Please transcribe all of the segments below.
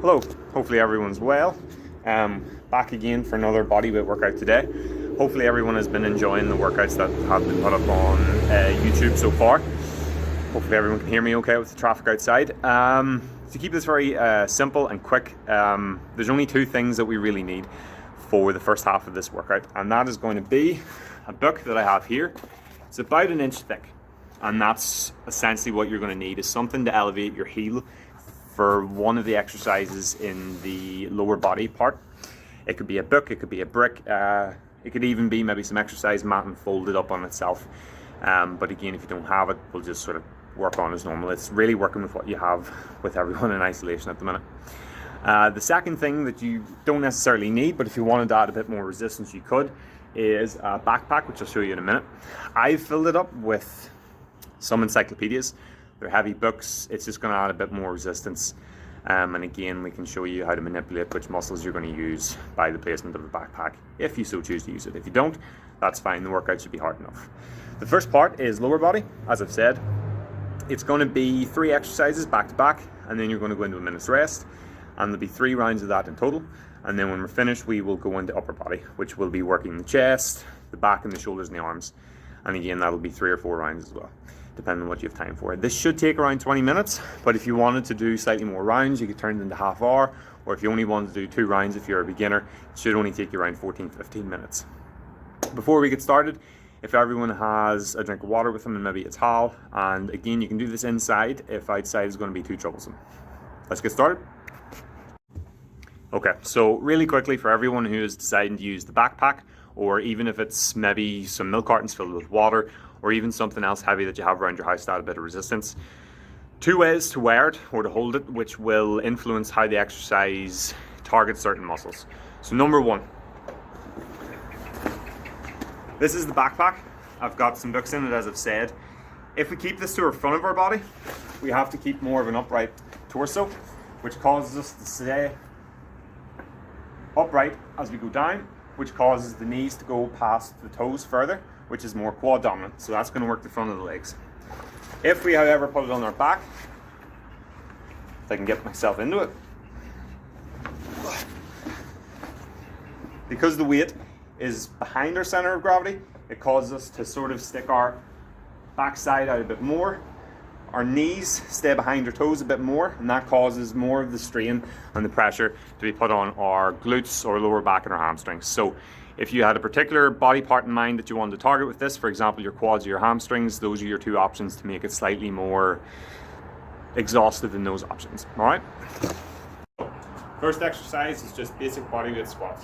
Hello, hopefully everyone's well. Back again for another bodyweight workout today. Hopefully everyone has been enjoying the workouts that have been put up on YouTube so far. Hopefully everyone can hear me okay with the traffic outside. To keep this very simple and quick, there's only two things that we really need for the first half of this workout, and that is going to be a book that I have here. It's about an inch thick, and that's essentially what you're going to need, is something to elevate your heel for one of the exercises in the lower body part. It could be a book, it could be a brick, it could even be maybe some exercise mat and folded up on itself. But again, if you don't have it, we'll just sort of work on as normal. It's really working with what you have with everyone in isolation at the minute. The second thing that you don't necessarily need, but if you wanted to add a bit more resistance, you could, is a backpack, which I'll show you in a minute. I've filled it up with some encyclopedias. They're heavy books. It's just going to add a bit more resistance. And again, we can show you how to manipulate which muscles you're going to use by the placement of the backpack, if you so choose to use it. If you don't, that's fine. The workout should be hard enough. The first part is lower body, as I've said. It's going to be 3 exercises back to back, and then you're going to go into a minute's rest, and there'll be 3 rounds of that in total. And then when we're finished, we will go into upper body, which will be working the chest, the back, and the shoulders and the arms. And again, that'll be 3 or 4 rounds as well, depending on what you have time for. This should take around 20 minutes, but if you wanted to do slightly more rounds, you could turn it into half hour, or if you only wanted to do 2 rounds, if you're a beginner, it should only take you around 14-15 minutes. Before we get started, if everyone has a drink of water with them and maybe a towel, and again, you can do this inside if outside is going to be too troublesome. Let's get started. Okay, so really quickly, for everyone who is deciding to use the backpack, or even if it's maybe some milk cartons filled with water, or even something else heavy that you have around your house to add a bit of resistance, 2 ways to wear it or to hold it, which will influence how the exercise targets certain muscles. So number 1, this is the backpack. I've got some books in it, as I've said. If we keep this to the front of our body, we have to keep more of an upright torso, which causes us to stay upright as we go down, which causes the knees to go past the toes further, which is more quad dominant. So that's going to work the front of the legs. If we, however, put it on our back, if I can get myself into it, because the weight is behind our center of gravity, it causes us to sort of stick our backside out a bit more. Our knees stay behind our toes a bit more, and that causes more of the strain and the pressure to be put on our glutes or lower back and our hamstrings. So if you had a particular body part in mind that you wanted to target with this, for example, your quads or your hamstrings, those are your 2 options to make it slightly more exhaustive in those options. All right? First exercise is just basic bodyweight squats.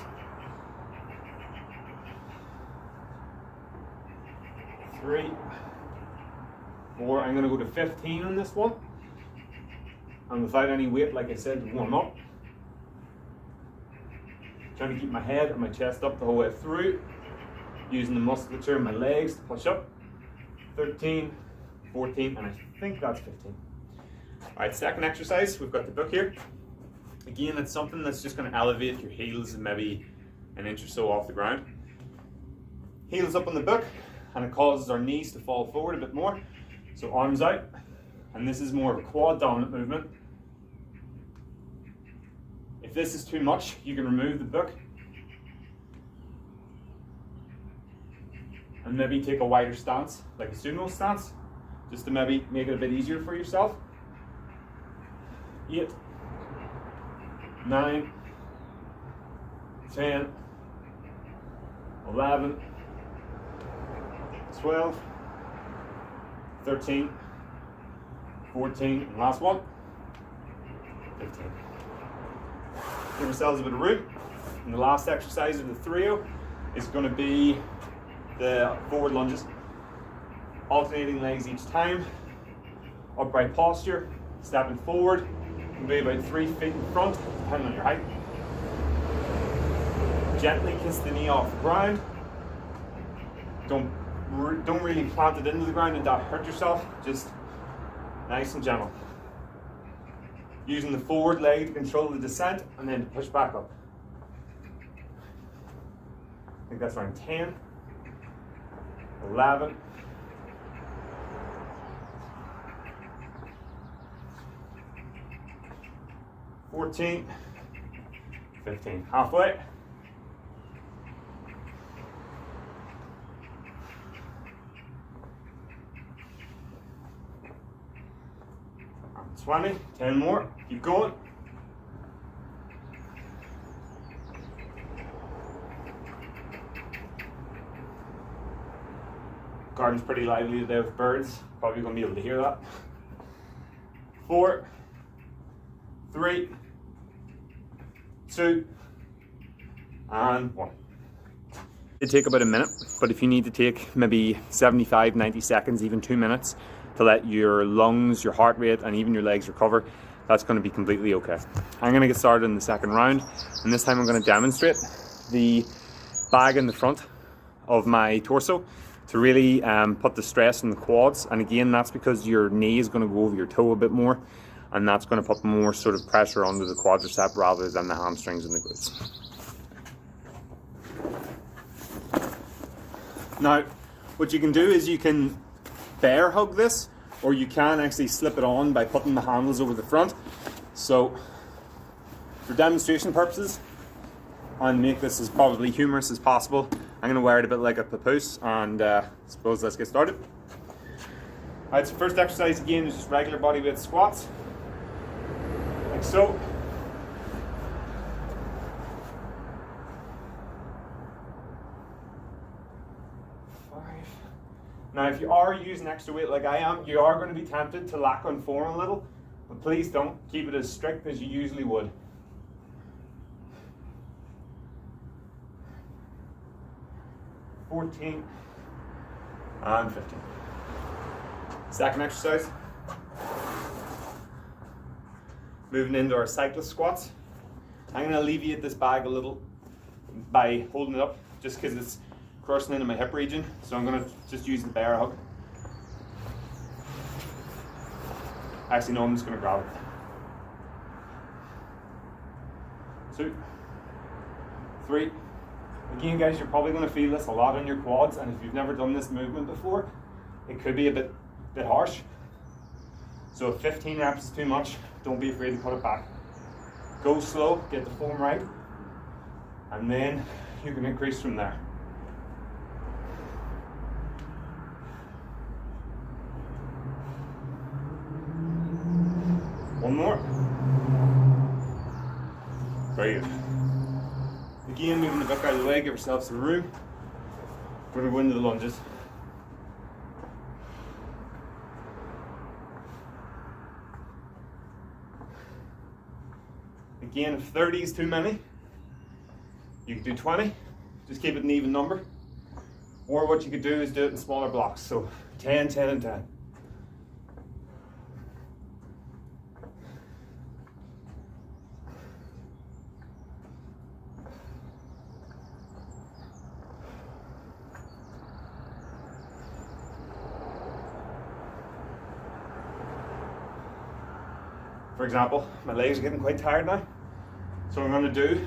3, 4, I'm going to go to 15 on this one, and without any weight, like I said, to warm up. Trying to keep my head and my chest up the whole way through, using the musculature in my legs to push up. 13, 14, and I think that's 15. Alright, second exercise, we've got the book here. Again, it's something that's just going to elevate your heels maybe an inch or so off the ground. Heels up on the book, and it causes our knees to fall forward a bit more. So arms out, and this is more of a quad dominant movement. If this is too much, you can remove the book and maybe take a wider stance, like a sumo stance, just to maybe make it a bit easier for yourself. 8, 9, 10, 11, 12, 13, 14, and last one, 15. Give ourselves a bit of room. And the last exercise of the trio is going to be the forward lunges. Alternating legs each time. Upright posture, stepping forward, maybe about 3 feet in front, depending on your height. Gently kiss the knee off the ground. Don't really plant it into the ground and not hurt yourself, just nice and gentle. Using the forward leg to control the descent and then to push back up. I think that's around 10, 11, 14, 15, halfway. And 20, 10 more, keep going. Garden's pretty lively today with birds, probably gonna be able to hear that. 4, 3, 2, and 1. It take about a minute, but if you need to take maybe 75, 90 seconds, even 2 minutes to let your lungs, your heart rate, and even your legs recover, that's going to be completely okay. I'm going to get started in the second round, and this time I'm going to demonstrate the bag in the front of my torso to really put the stress on the quads. And again, that's because your knee is going to go over your toe a bit more, and that's going to put more sort of pressure onto the quadricep rather than the hamstrings and the glutes. Now, what you can do is you can bear hug this, or you can actually slip it on by putting the handles over the front. So, for demonstration purposes, and make this as probably humorous as possible, I'm going to wear it a bit like a papoose, and suppose let's get started. Alright, so first exercise again is just regular body weight squats, like so. Now, if you are using extra weight like I am, you are going to be tempted to lack on form a little, but please don't. Keep it as strict as you usually would. $14 and $15. Second exercise. Moving into our cyclist squats. I'm going to alleviate this bag a little by holding it up, just because it's crushing into my hip region, so I'm going to just use the bear hug. Actually, no, I'm just going to grab it. 2, 3. Again, guys, you're probably going to feel this a lot on your quads, and if you've never done this movement before, it could be a bit harsh. So if 15 reps is too much, don't be afraid to cut it back. Go slow, get the form right, and then you can increase from there. One more. Very good. Again, moving the book out of the way, give yourself some room. We're going to go into the lunges. Again, if 30 is too many, you can do 20. Just keep it an even number. Or what you could do is do it in smaller blocks. So 10, 10, and 10. For example, my legs are getting quite tired now. So what I'm going to do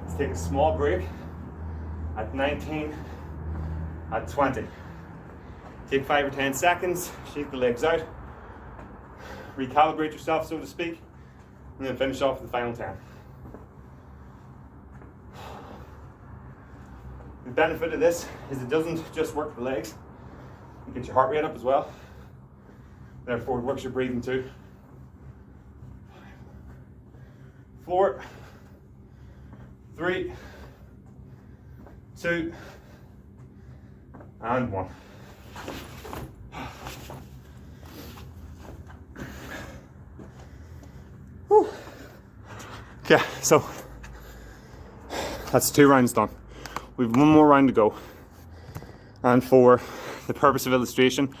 is take a small break at 19, at 20. Take 5 or 10 seconds, shake the legs out, recalibrate yourself, so to speak, and then finish off with the final 10. The benefit of this is it doesn't just work the legs, it gets your heart rate up as well. Therefore, it works your breathing too. 4, 3, 2, and 1. Whew. Okay, so that's 2 rounds done. We've 1 more round to go. And for the purpose of illustration,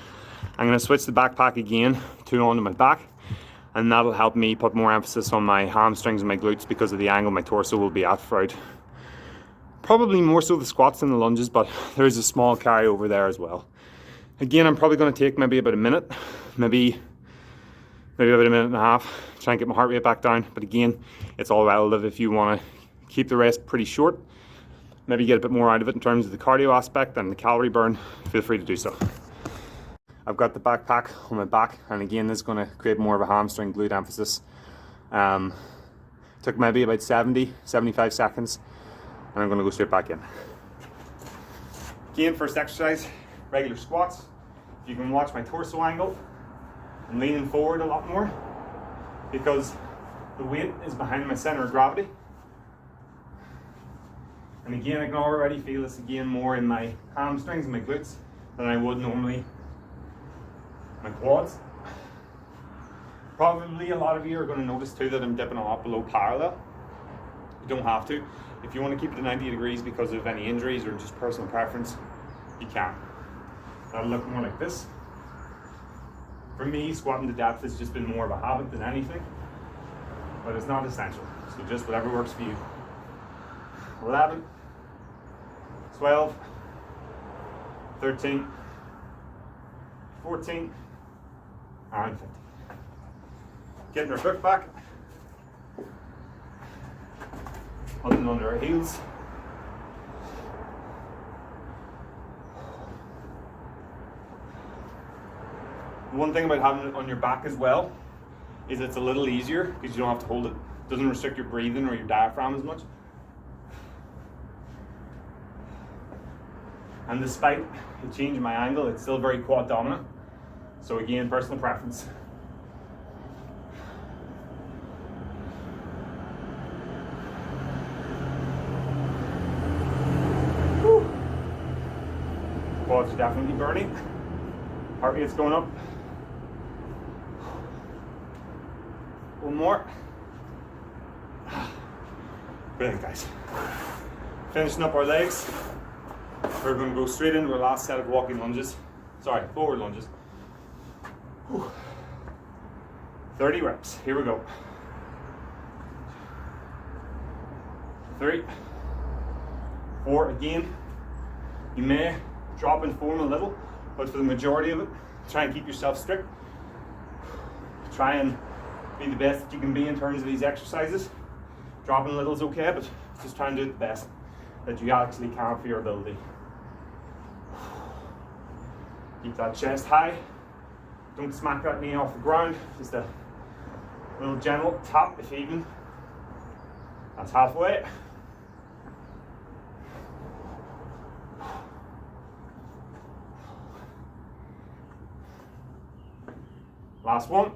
I'm going to switch the backpack again to onto my back. And that'll help me put more emphasis on my hamstrings and my glutes because of the angle my torso will be at throughout. Probably more so the squats than the lunges, but there is a small carryover there as well. Again, I'm probably going to take maybe about a minute, maybe about a minute and a half, try and get my heart rate back down. But again, it's all relative. If you want to keep the rest pretty short, maybe get a bit more out of it in terms of the cardio aspect and the calorie burn, feel free to do so. I've got the backpack on my back, and again, this is going to create more of a hamstring glute emphasis. Took maybe about 75 seconds, and I'm gonna go straight back in. Again, first exercise, regular squats. If you can watch my torso angle, I'm leaning forward a lot more because the weight is behind my center of gravity. And again, I can already feel this again more in my hamstrings and my glutes than I would normally my quads. Probably a lot of you are going to notice too that I'm dipping a lot below parallel. You don't have to. If you want to keep it at 90 degrees because of any injuries or just personal preference, you can. That'll look more like this. For me, squatting to depth has just been more of a habit than anything, but it's not essential. So just whatever works for you. 11, 12, 13, 14, and 15. Getting our foot back, holding under our heels. One thing about having it on your back as well is it's a little easier because you don't have to hold it. It doesn't restrict your breathing or your diaphragm as much. And despite it changing my angle, it's still very quad dominant. So again, personal preference. Whew. Quads are definitely burning. Heart rate's going up. One more. Brilliant, guys. Finishing up our legs. We're going to go straight into our last set of walking lunges. Sorry, forward lunges. Whew. 30 reps. Here we go. 3, 4. Again, you may drop in form a little, but for the majority of it, try and keep yourself strict. Try and be the best that you can be in terms of these exercises. Dropping a little is okay, but just try and do the best that you actually can for your ability. Keep that chest high. Don't smack that knee off the ground. Just a little gentle tap, if even. That's halfway. Last one.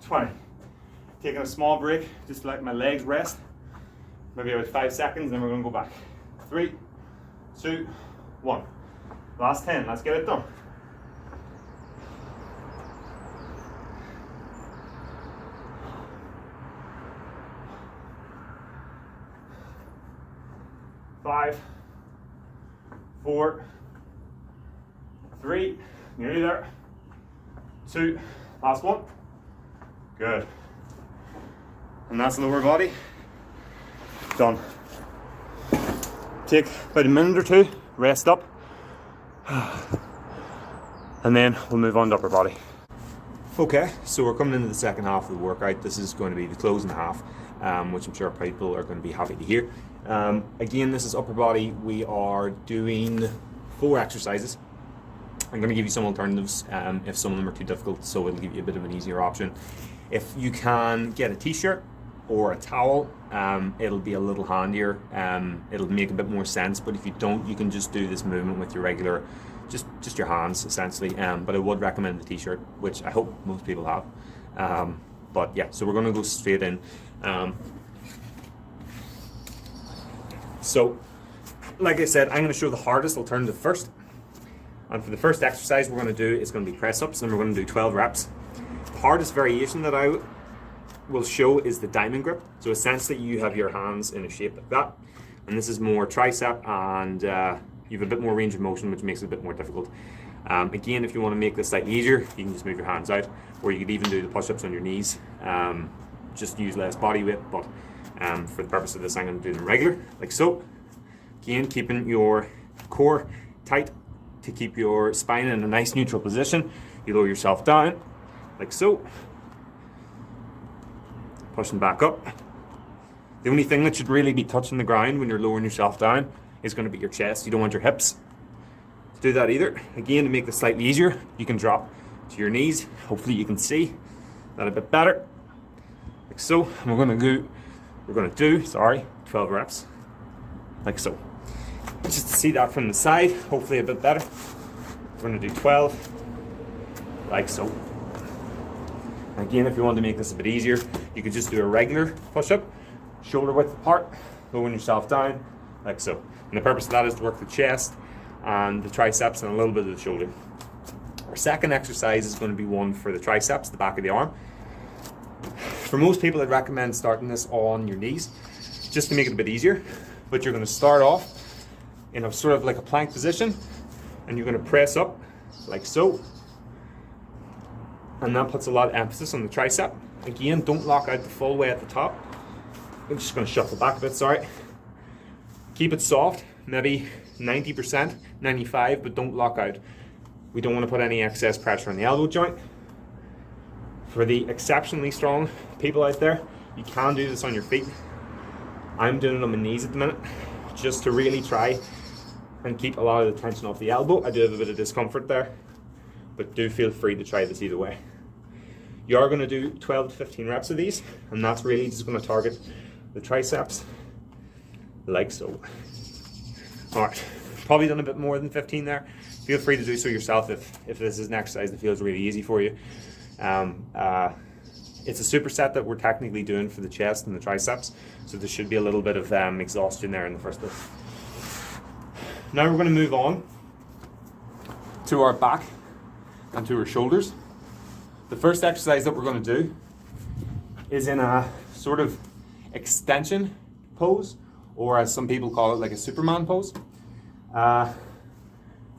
20. Taking a small break, just to let my legs rest. Maybe about 5 seconds, then we're going to go back. 3, 2, 1. Last 10. Let's get it done. Five, 4, 3, nearly there. 2, last one. Good. And that's lower body done. Take about a minute or two, rest up, and then we'll move on to upper body. Okay, so we're coming into the second half of the workout. This is going to be the closing half, which I'm sure people are going to be happy to hear. Again, this is upper body. We are doing 4 exercises. I'm going to give you some alternatives if some of them are too difficult, so it'll give you a bit of an easier option. If you can get a t-shirt or a towel, it'll be a little handier. It'll make a bit more sense, but if you don't, you can just do this movement with your regular, just your hands essentially. But I would recommend the t-shirt, which I hope most people have. But yeah, so we're going to go straight in. So, like I said, I'm going to show the hardest alternative first. And for the first exercise we're going to do is going to be press-ups, and we're going to do 12 reps. The hardest variation that I will show is the diamond grip. So essentially you have your hands in a shape like that, and this is more tricep, and you have a bit more range of motion, which makes it a bit more difficult. Again, if you want to make this slightly easier, you can just move your hands out, or you could even do the push-ups on your knees. Just use less body weight, but for the purpose of this, I'm going to do them regular, like so. Again, keeping your core tight to keep your spine in a nice neutral position. You lower yourself down, like so. Pushing back up. The only thing that should really be touching the ground when you're lowering yourself down is going to be your chest. You don't want your hips to do that either. Again, to make this slightly easier, you can drop to your knees. Hopefully you can see that a bit better. like so. And we're gonna do 12 reps, like so. Just to see that from the side, hopefully a bit better. We're gonna do 12, like so. Again, if you want to make this a bit easier, you could just do a regular push-up, shoulder width apart, lowering yourself down, like so. And the purpose of that is to work the chest and the triceps and a little bit of the shoulder. Our second exercise is going to be one for the triceps, the back of the arm. For most people, I'd recommend starting this on your knees, just to make it a bit easier. But you're going to start off in a sort of like a plank position, and you're going to press up, like so. And that puts a lot of emphasis on the tricep. Again, don't lock out the full way at the top. I'm just going to shuffle back a bit, sorry. Keep it soft, maybe 90%, 95%, but don't lock out. We don't want to put any excess pressure on the elbow joint. For the exceptionally strong people out there, you can do this on your feet. I'm doing it on my knees at the minute, just to really try and keep a lot of the tension off the elbow. I do have a bit of discomfort there, but do feel free to try this either way. You are going to do 12 to 15 reps of these, and that's really just going to target the triceps, like so. All right, probably done a bit more than 15 there. Feel free to do so yourself if this is an exercise that feels really easy for you. It's a superset that we're technically doing for the chest and the triceps, so there should be a little bit of exhaustion there in the first place. Now we're going to move on to our back and to our shoulders. The first exercise that we're going to do is in a sort of extension pose, or as some people call it, like a Superman pose.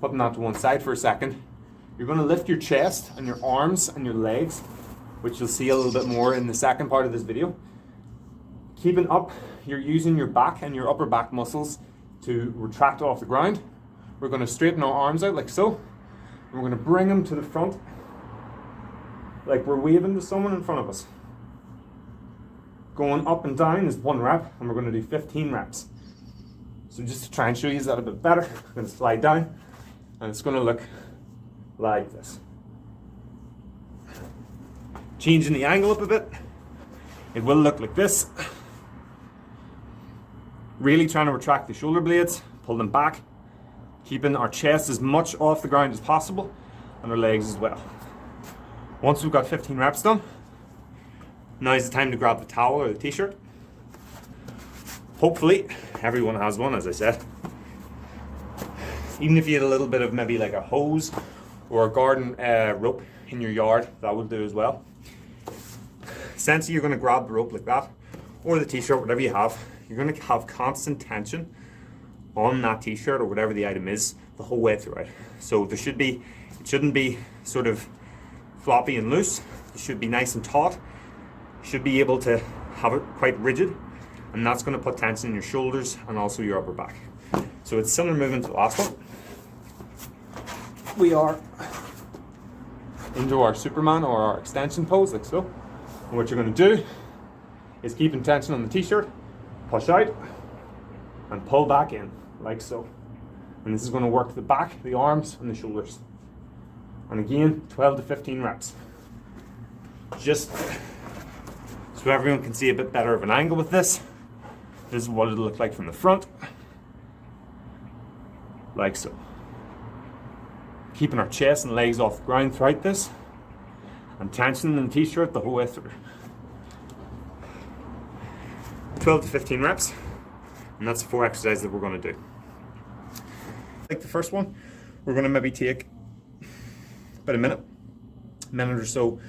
Putting that to one side for a second, you're going to lift your chest and your arms and your legs, which you'll see a little bit more in the second part of this video. Keeping up, you're using your back and your upper back muscles to retract off the ground. We're going to straighten our arms out like so, and we're going to bring them to the front, like we're waving to someone in front of us. Going up and down is 1 rep, and we're going to do 15 reps. So just to try and show you that a bit better, I'm going to slide down, and it's going to look like this. Changing the angle up a bit, it will look like this. Really trying to retract the shoulder blades, pull them back, keeping our chest as much off the ground as possible, and our legs as well. Once we've got 15 reps done, now is the time to grab the towel or the t-shirt. Hopefully, everyone has one, as I said. Even if you had a little bit of maybe like a hose or a garden rope in your yard, that would do as well. Essentially, you're going to grab the rope like that, or the t-shirt, whatever you have. You're going to have constant tension on that t-shirt or whatever the item is the whole way through it. So it shouldn't be sort of floppy and loose. It should be nice and taut. You should be able to have it quite rigid, and that's going to put tension in your shoulders and also your upper back. So it's similar movement to the last one. We are into our Superman or our extension pose, like so. And what you're going to do is keeping tension on the t-shirt, push out, and pull back in, like so. And this is going to work the back, the arms, and the shoulders. And again, 12 to 15 reps. Just so everyone can see a bit better of an angle with this. This is what it'll look like from the front, like so. Keeping our chest and legs off the ground throughout this, and tension in the t-shirt the whole way through. 12 to 15 reps, and that's the 4 exercises that we're going to do. Like the first one, we're going to maybe take about a minute or so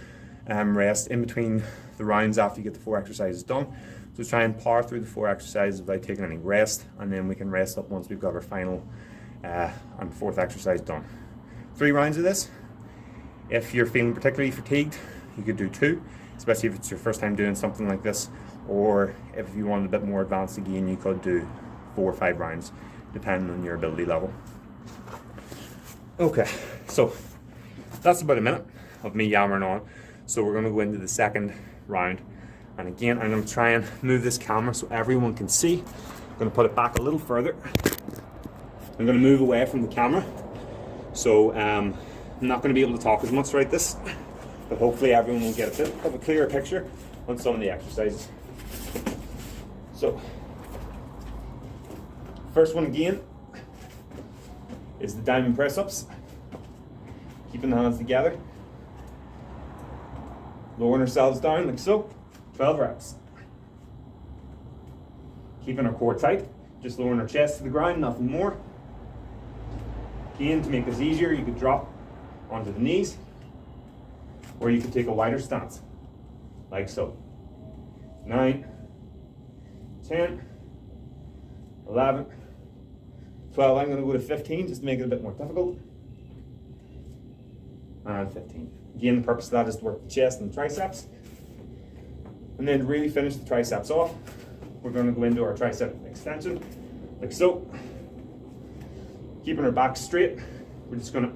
rest in between the rounds after you get the 4 exercises done. So try and power through the 4 exercises without taking any rest, and then we can rest up once we've got our final and 4th exercise done. 3 rounds of this. If you're feeling particularly fatigued, you could do 2, especially if it's your first time doing something like this, or if you want a bit more advanced again, you could do 4 or 5 rounds, depending on your ability level. Okay, so that's about a minute of me yammering on. So we're going to go into the second round, and again I'm going to try and move this camera so everyone can see. I'm going to put it back a little further. I'm going to move away from the camera, so I'm not going to be able to talk as much throughout this, but hopefully everyone will get a bit of a clearer picture on some of the exercises. So, first one again is the diamond press ups. Keeping the hands together. Lowering ourselves down like so. 12 reps. Keeping our core tight. Just lowering our chest to the ground, nothing more. Again, to make this easier, you could drop onto the knees, or you could take a wider stance, like so. 9, 10, 11, 12. I'm going to go to 15 just to make it a bit more difficult. And 15. Again, the purpose of that is to work the chest and the triceps. And then to really finish the triceps off, we're going to go into our tricep extension, like so. Keeping our back straight, we're just going to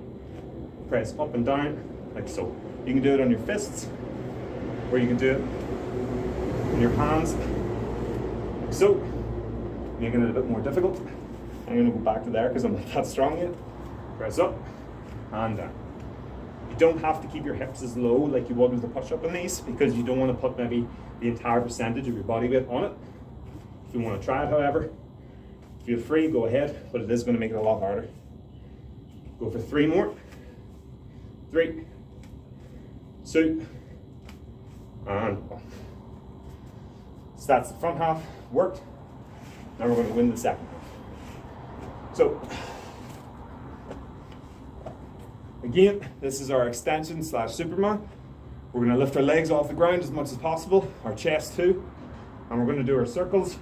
press up and down, like so. You can do it on your fists, or you can do it in your hands, like so, making it a bit more difficult. I'm going to go back to there because I'm not that strong yet. Press up and down. You don't have to keep your hips as low like you would with the push-up in these, because you don't want to put maybe the entire percentage of your body weight on it. If you want to try it, however, feel free, go ahead, but it is going to make it a lot harder. Go for 3 more. 3, 2, and 1. So that's the front half worked. Now we're going to win the second half. So, again, this is our extension / Superman. We're going to lift our legs off the ground as much as possible, our chest too, and we're going to do our circles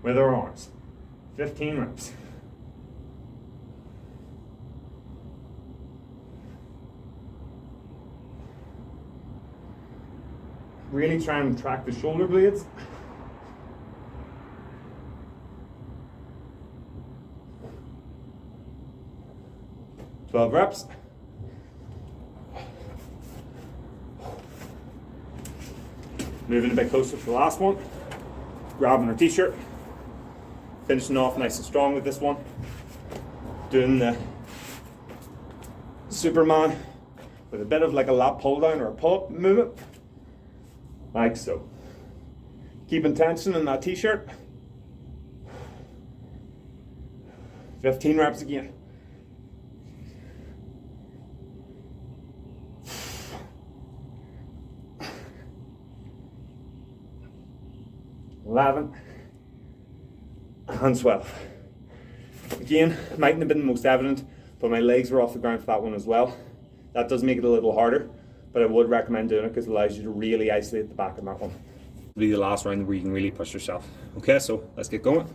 with our arms. 15 reps. Really try and track the shoulder blades. Twelve reps. Moving a bit closer to the last one. Grabbing our t-shirt. Finishing off nice and strong with this one. Doing the Superman with a bit of like a lat pull down or a pull up movement. Like so. Keeping tension in that t-shirt. 15 reps again. $11 and 12. Again, mightn't have been the most evident, but my legs were off the ground for that one as well. That does make it a little harder, but I would recommend doing it because it allows you to really isolate the back of that one. It'll be the last round where you can really push yourself. Okay, so let's get going.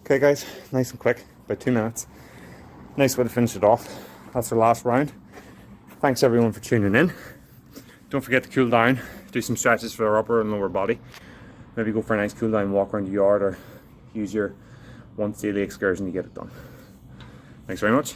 Okay guys, nice and quick, about 2 minutes. Nice way to finish it off. That's our last round. Thanks everyone for tuning in. Don't forget to cool down, do some stretches for our upper and lower body. Maybe go for a nice cool down walk around the yard, or use your once daily excursion to get it done. Thanks very much.